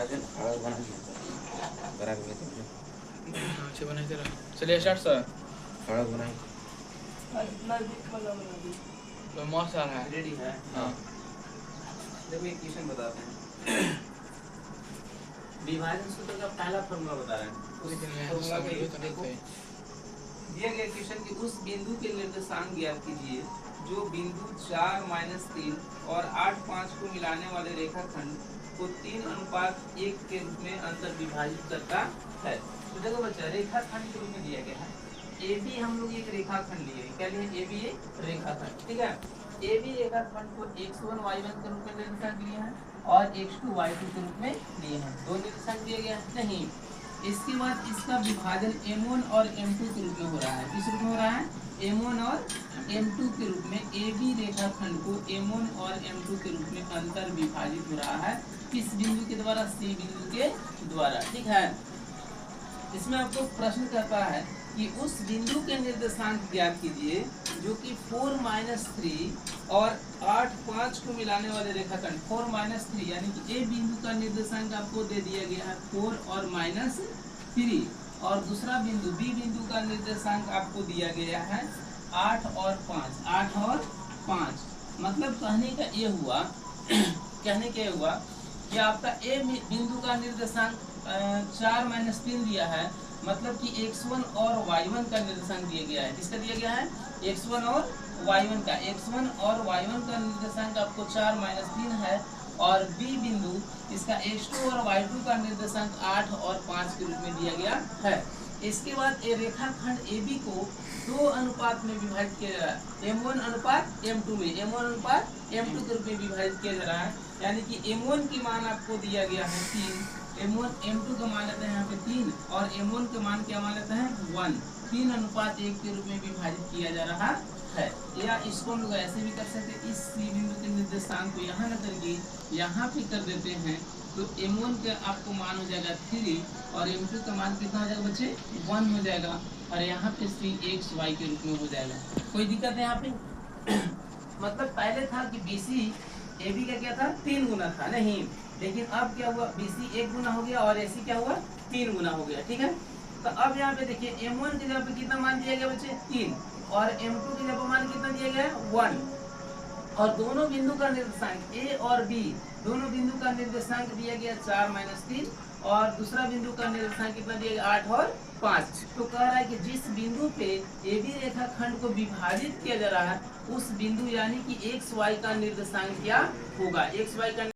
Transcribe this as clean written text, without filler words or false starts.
दिन बना दिया बना के अच्छा बनाई तेरा। चलिए स्टार्ट सर। सड़क बनाई तो मौत आ रहा है। रेडी है। हाँ देखो एक क्वेश्चन बताते हैं। विभाजन सूत्र का पहला फॉर्मूला बता रहे हैं। उस फॉर्मूला का यूज देखो। दिया गया क्वेश्चन कि उस बिंदु के निर्देशांक ज्ञात कीजिए जो बिंदु 4-3 और 8-5 को मिलाने वाले रेखाखंड को 3:1 के रूप में अंतर विभाजित करता है। तो देखो बच्चा रेखाखंड के रूप में दिया गया है। ए बी हम लोग एक रेखाखंड लिए, क्या लिए? ए बी एक रेखाखंड, ठीक है। ए बी रेखाखंड को x1 y1 के रूप में निर्देशांक लिए हैं और x2 y2 के रूप में लिए हैं। दो निर्देशांक दिए गए हैं नहीं। इसके बाद इसका विभाजन m1 और m2 के रूप में हो रहा है। किस रूप में हो रहा है? m1 और m2 के रूप में ए बी रेखाखंड को m1 और m2 के रूप में अंतर विभाजित हो रहा है। किस बिंदु के द्वारा? सी बिंदु के द्वारा, ठीक है। इसमें आपको प्रश्न करता है कि उस बिंदु के निर्देशांक ज्ञात कीजिए जो कि 4-3 और 8-5 को मिलाने वाले रेखाखंड 4-3 यानी कि ए बिंदु का निर्देशांक आपको दे दिया गया है 4 और -3 और दूसरा बिंदु बी बिंदु का निर्देशांक आपको दिया गया है 8 और 5। मतलब कहने का ये हुआ कि आपका ए बिंदु का निर्देशांक 4-3 दिया है। मतलब कि x1 और y1 का निर्देशांक दिया गया है। किसका दिया गया है? x1 और y1 का। x1 और y1 का निर्देशांक आपको 4-3 है और b बिंदु इसका x2 और y2 का निर्देशांक 8 और 5 के रूप में दिया गया है। इसके बाद ये रेखाखंड AB को 2 अनुपात में विभाजित किया जा रहा है। m1 अनुपात m2 में, m1 अनुपात m2 के रूप में विभाजित किया जा रहा है। यानी कि m1 की मान आपको दिया गया है 3, m1 m2 का मान लेते हैं यहाँ पे 3 और m1 का मान क्या मान लेते हैं 1। 3:1 के रूप में विभाजित किया जा रहा है। या इसको हम लोग ऐसे भी कर सकते हैं, इस सी बिंदु के निर्देशांक को यहाँ न करके यहाँ पे कर देते हैं तो m1 का आपको मान हो जाएगा 3 और m2 का मान कितना हो जाएगा बच्चे? 1 हो जाएगा और यहाँ पे सी x y के रूप में हो जाएगा। कोई दिक्कत है यहाँ पे? मतलब पहले था कि BC AB का क्या था? 3 गुना था नहीं, लेकिन अब क्या हुआ? BC 1 गुना हो गया और AC क्या हुआ? 3 गुना हो गया, ठीक है। तो अब यहाँ पे देखिए m1 की जगह पे कितना मान दिया गया बच्चे? 3 और m2 की जगह पे मान कितना दिया गया? 1 और दोनों बिंदु का निर्देशांक A और B दोनों बिंदु का निर्देशांक दिया गया 4-3 और दूसरा बिंदु का निर्देशांक कितना दिया गया? 8 और 5। तो कह रहा है कि जिस बिंदु पे AB रेखाखंड को विभाजित किया जा रहा है उस बिंदु यानी कि XY का निर्देशांक क्या होगा? XY का